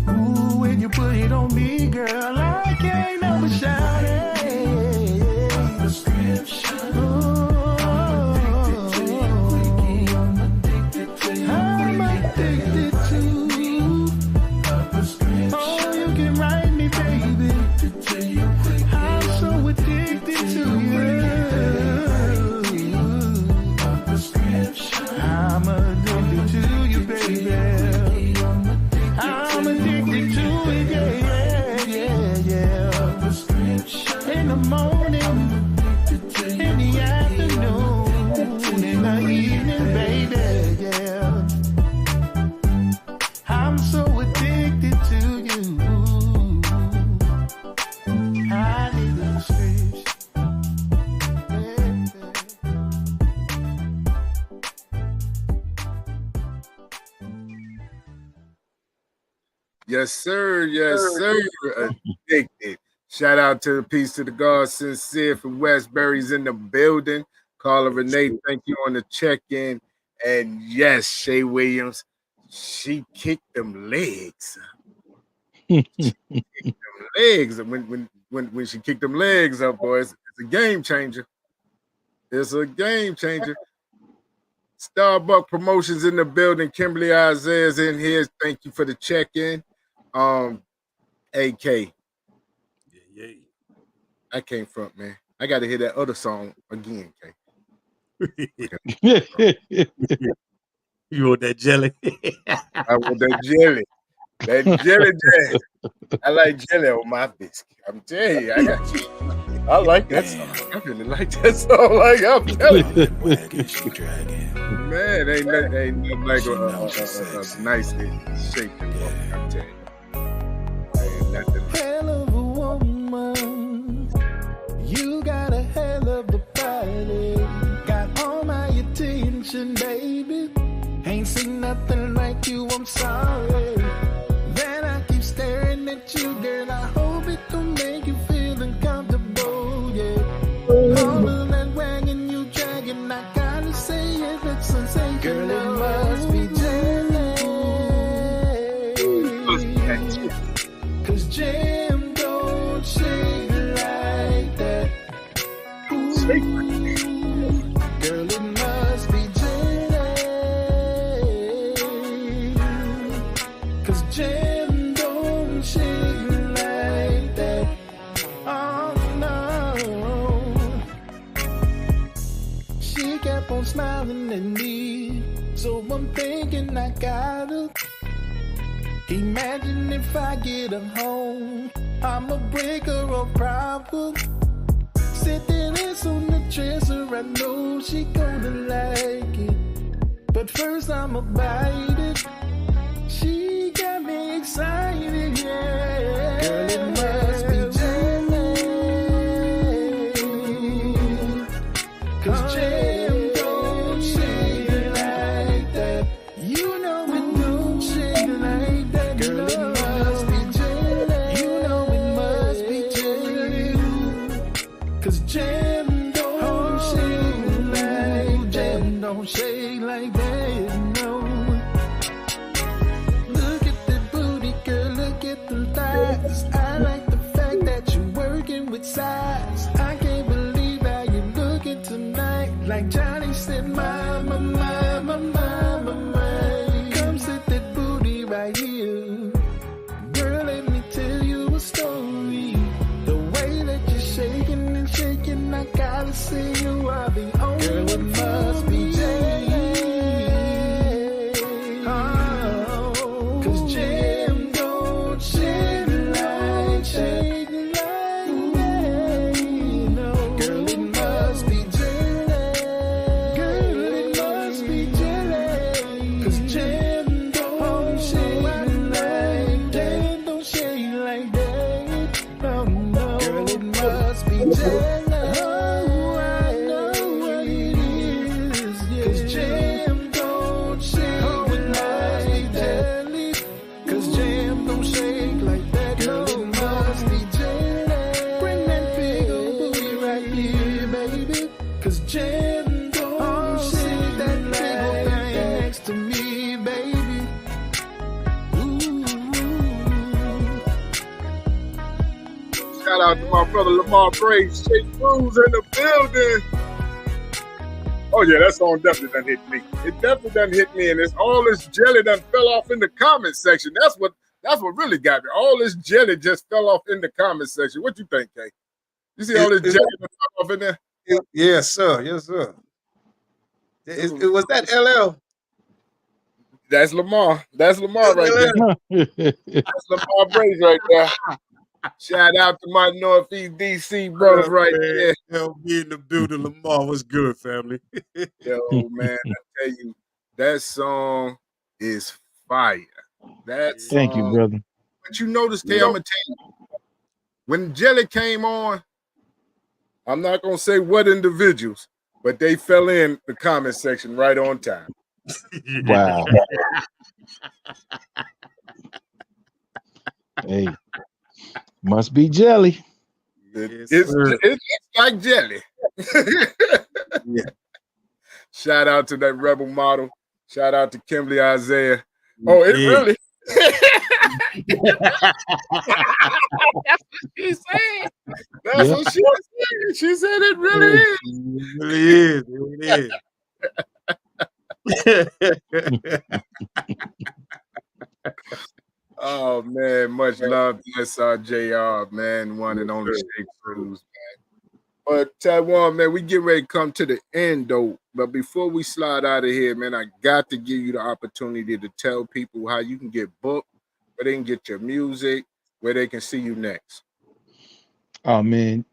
Ooh, when you put it on me, girl, I can't help but shout it. I'm addicted to you. Oh, you can ride me, baby. I'm so addicted to you. I'm addicted to you, baby. I'm addicted to it, yeah. In the morning, in the afternoon, in the evening, baby, yeah. I'm so addicted to you. I need a prescription. Yes, sir. Yes, sir. Addicted. Shout out to the Peace to the God, Sincere from Westbury's in the building. Carla Renee, thank you on the check-in. And yes, Shay Williams, she kicked them legs. She kicked them legs. When she kicked them legs up, boys, it's a game changer. It's a game changer. Starbuck Promotions in the building. Kimberly Isaiah's in here. Thank you for the check-in. AK. Yeah. I came front, man. I got to hear that other song again, K. You want that jelly? I want that jelly. That jelly jazz. I like jelly on my biscuit. I'm telling you, I like that song. I really like that song. Like I'm telling you. Man, ain't nothing like a nicely shaped one. I'm telling you. Ain't nothing like Hell of a woman, you got a hell of a body. Got all my attention, baby. Ain't seen nothing like you, I'm sorry. Then I keep staring at you, girl. I hope it don't make you feel uncomfortable, yeah. All of that wagging you dragging, I gotta say it looks sensational. Girl, it must be jelly. Cause jam don't shake like that. Ooh, girl, it must be jelly. Cause jam don't shake like that. Oh no. She kept on smiling at me, so I'm thinking I gotta. Imagine if I get her home, I'm a breaker of problems. Sitting this on the dresser, I know she gonna like it. But first I'ma bite it. She got me excited, yeah. Girl, it must be jelly. Cause jam don't shake like that. You know it don't shake like that. Girl, it must be jelly. You know it must be jelly. Cause jam don't shake like jam don't shake like that, no. Look at the booty, girl, look at the thighs. I like the fact that you're working with size. I can't believe how you're looking tonight. Like Johnny said, mama, mama, mama, mama. Come sit that booty right here. Girl, let me tell you a story. The way that you're shaking and shaking, I gotta say you are the only. Girl, it must be jelly. Oh, cause jam don't shake like out to my brother Lamar Braves, Shake Cruz in the building. Oh yeah, that song definitely done hit me. It definitely done hit me, and it's all this jelly done fell off in the comment section. That's what really got me. All this jelly just fell off in the comment section. What you think, Kay? You see all this jelly that fell off in there? Yes, sir. Yes, sir. Was that LL? That's Lamar. That's Lamar right there. That's Lamar Braves right there. Shout out to my Northeast DC brothers right there. LB in the building. Lamar, what's good, family? Yo, man, I tell you, that song is fire. That song. Thank you, brother. But you notice, Kay, I'm gonna tell you, when Jelly came on, I'm not gonna say what individuals, but they fell in the comment section right on time. Wow. Hey, must be jelly. It's like jelly. Yeah. Shout out to that Rebel model. Shout out to Kimberly Isaiah. Oh, it really. That's what she said. That's what she said. She said it really is. It really is. Oh man, much love to SRJR, man, one and only Shake Cruz, man. But Taiwan, man, we get ready to come to the end though. But before we slide out of here, man, I got to give you the opportunity to tell people how you can get booked, where they can get your music, where they can see you next. Oh man,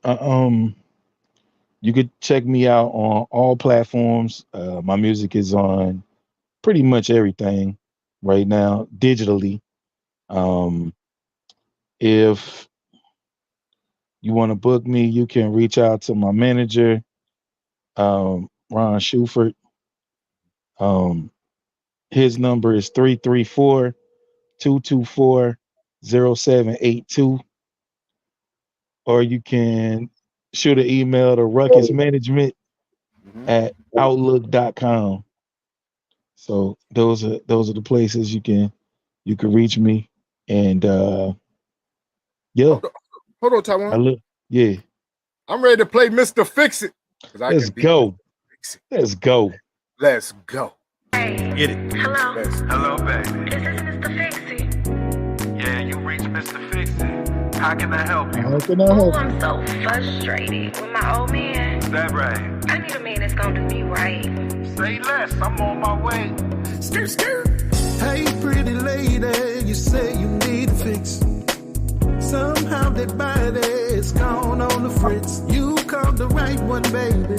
you could check me out on all platforms. My music is on pretty much everything right now, digitally. If you want to book me, you can reach out to my manager, Ron Schufert. His number is 334-224-0782. Or you can shoot an email to ruckusmanagement@outlook.com. So those are the places you can reach me. And yeah. Hold on, Taiwan. Yeah. I'm ready to play Mr. Fix It. Let's go. Let's go. Let's go. Get it. Hello. Hello, baby. This is Mr. Fix It. Yeah, you reached Mr. Fix It. How can I help you? How can I Oh, help? I'm so frustrated with my old man. Is that right? I need a man that's gonna do me right. Say less. I'm on my way. Skirt, skirt. Hey, pretty lady, you say you need a fix. Somehow that body is gone on the fritz. You called the right one, baby,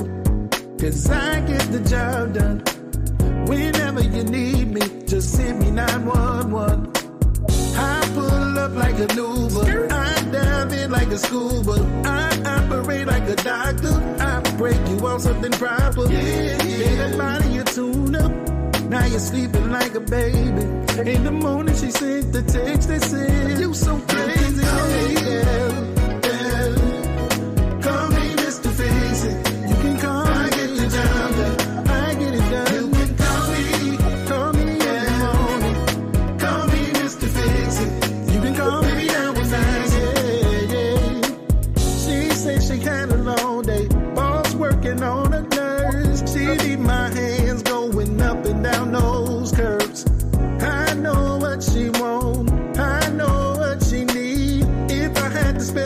'cause I get the job done. Whenever you need me, just send me 911. I pull up like an Uber. I dive in like a scuba. I operate like a doctor. I break you on something proper. Yeah. That body you tune up. Now you're sleeping like a baby. In the morning she sent the text that said, you so crazy. Yeah. Call me Mr. Fix It. You can call me. I get the job done. I get it done. You can call me in the morning. Call me Mr. Fix It. You can call me down with nice. Yeah. She said she had a long day. Boss working on a nurse. She need my hands going up and down those curves. I know what she want. I know what she need. If I had to spell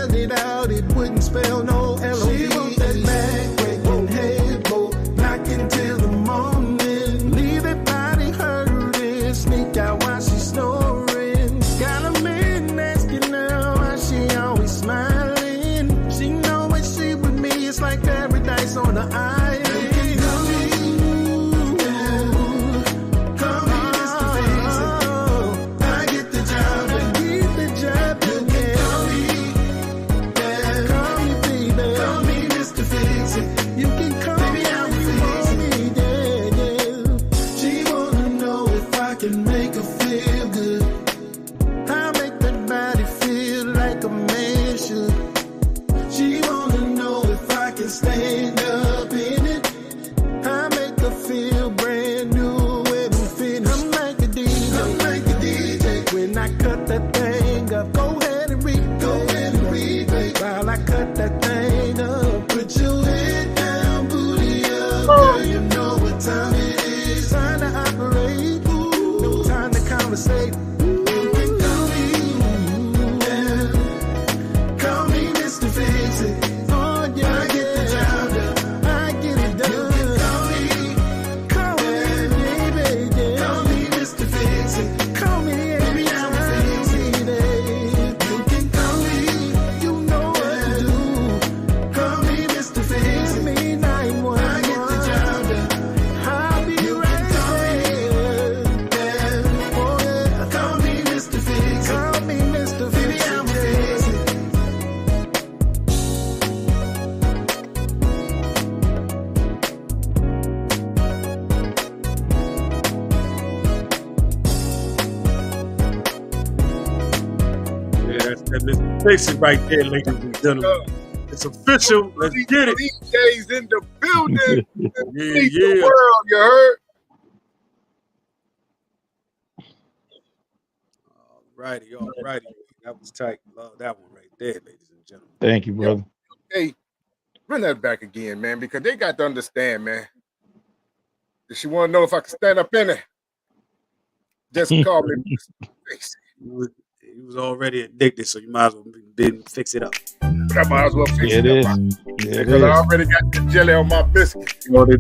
That Mr. Fix It right there, ladies and gentlemen. It's official. Let's get it. DJs in the building. Beat the Yeah. world, you heard? All righty. That was tight. Love that one right there, ladies and gentlemen. Thank you, brother. Hey, run that back again, man, because they got to understand, man. If she want to know if I can stand up in it, just call me. He was already addicted, so you might as well fix it up. But I might as well fix It it is. up. Yeah, it Because I is. already got the jelly on my biscuit. You know what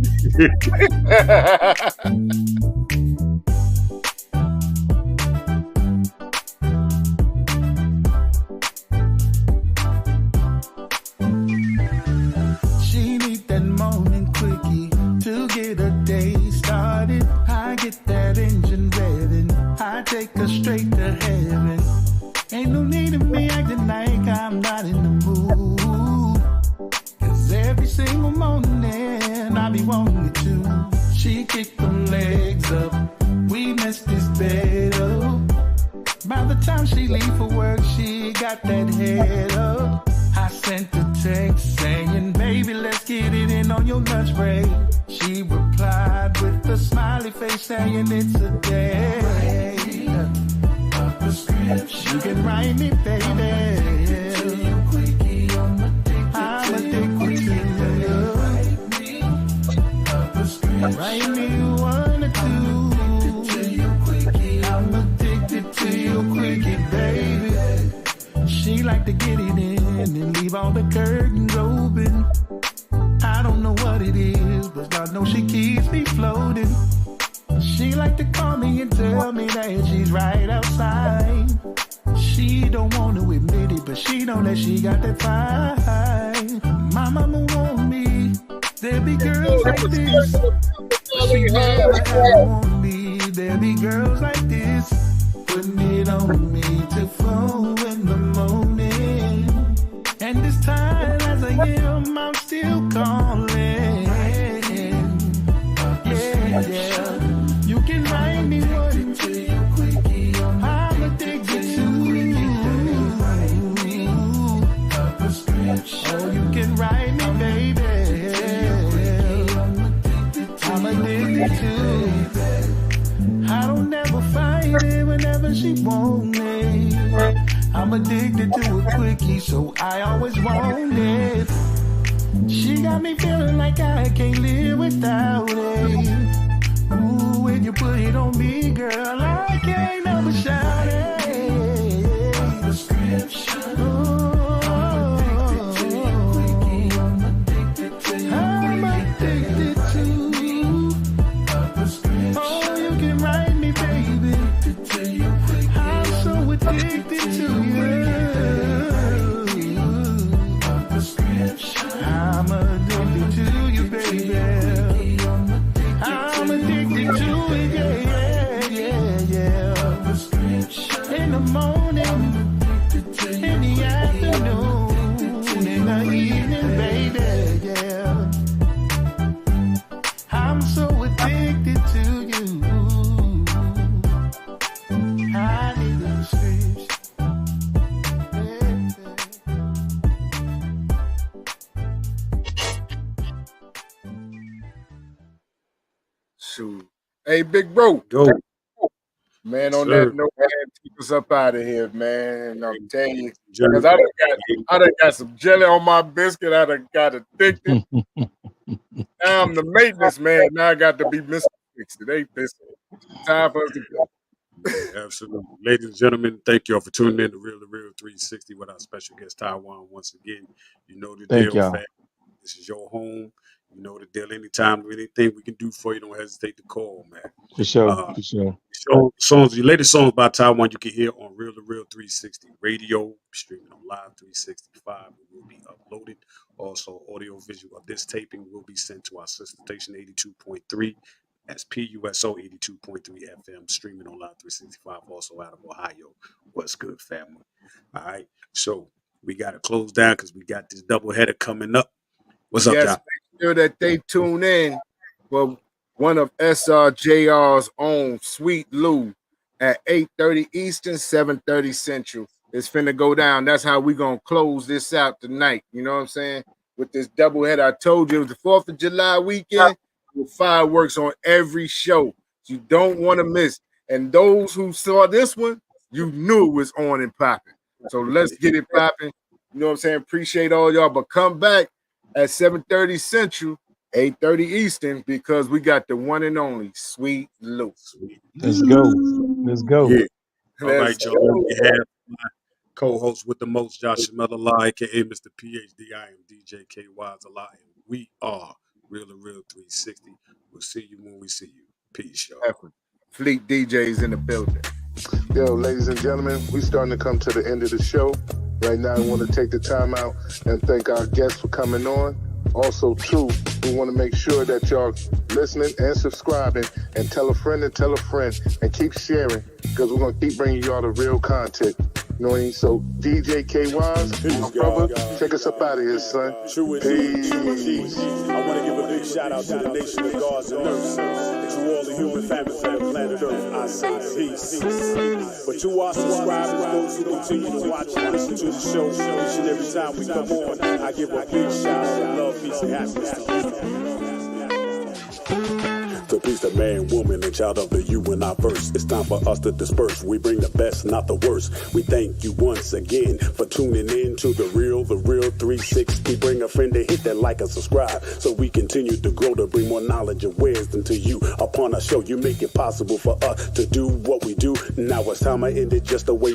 She need that morning quickie to get her day started. I get that engine revving. I take her straight to heaven. Ain't no need of me acting like I'm not in the mood. 'Cause every single morning I be wanting it too. She kick them legs up. We mess this bed up. By the time she leave for work, she got that head up. I sent a text saying, baby, let's get it in on your lunch break. She replied with a smiley face saying it's a day. You can write me, baby. I'm addicted to you. Write me one or two. I'm addicted to your quickie, baby. She like to get it in and leave all the curtains open. I don't know what it is, but I know she keeps me floating. She like to call me and tell me that she's right outside. She don't want to admit it, but she know that she got that vibe. My mama want me. There be girls like this. She never ever want me. There be girls like this. Putting it on me to flow in the morning. And this time as I am, I'm still calling. Yeah. You can write me what I'm addicted to. Oh, you can write me, baby. I'm addicted to. I don't ever fight it whenever she want me. I'm addicted to a quickie, so I always want it. She got me feeling like I can't live without it. Ooh, when you put it on me, girl, I can't ever shout it. I'm addicted to you. Oh, you can write me, baby. I'm so addicted to you. I'm addicted to you, baby. I'm addicted to it, yeah. In the morning, in the afternoon, in the evening, baby, yeah. I'm so addicted to you. I need the scripts. Shoot. Hey, big bro. Yo. Man, on Sir. that note, man, keep us up out of here, man. I'm telling you. Because I done got some jelly on my biscuit. I done got addicted. Now I'm the maintenance man. Now I got to be Mr. Fix It. Ain't this time for us to go? Absolutely. Ladies and gentlemen, thank you all for tuning in to Real2reel360 with our special guest, Taiwan, once again. You know the Thank deal, y'all. fam. This is your home. You know the deal. Anytime, anything we can do for you, don't hesitate to call, man. For sure. For sure. The latest songs by Taiwan you can hear on Real2reel360 radio, streaming on Live 365. It will be uploaded. Also, audio visual of this taping will be sent to our sister station 82.3. That's PUSO 82.3 FM, streaming on Live 365, also out of Ohio. What's good, family? All right. So we got to close down because we got this doubleheader coming up. What's up, Yes, John? make sure that they tune in for one of SRJR's own, Sweet Lou, at 8:30 Eastern, 7:30 Central. It's finna go down. That's how we gonna close this out tonight. You know what I'm saying? With this doubleheader, I told you it was the 4th of July weekend with fireworks on every show. You don't want to miss. And those who saw this one, you knew it was on and popping. So let's get it popping. You know what I'm saying? Appreciate all y'all, but come back at 7:30 Central, 8:30 Eastern, because we got the one and only Sweet Lou. Let's go. Let's go. Yeah. All right, y'all. On behalf of my co-host with the most, Joshua Melala, aka Mr. PhD, I am DJ K Wise a lot, and we are Real2reel360. We'll see you when we see you. Peace, y'all. Fleet DJs in the building. Yo, ladies and gentlemen, we starting to come to the end of the show. Right now, I want to take the time out and thank our guests for coming on. Also, too, we want to make sure that y'all listening and subscribing, and tell a friend and keep sharing, because we're going to keep bringing y'all the real content. You know what I mean? So, DJ K Wise, my brother, take us up out of here, son. True indeed. I want to give a big shout out to the nation of guards and nurses, to all the human families on planet Earth. I say peace. But to our subscribers, those who continue to watch and listen to the show each and every time we come on, I give a big shout out of love, peace, and happiness to you. The peace of man, woman, and child of the universe. It's time for us to disperse. We bring the best, not the worst. We thank you once again for tuning in to the Real 360. Bring a friend to hit that like and subscribe, so we continue to grow, to bring more knowledge and wisdom to you upon our show. You make it possible for us to do what we do. Now it's time I end it just the way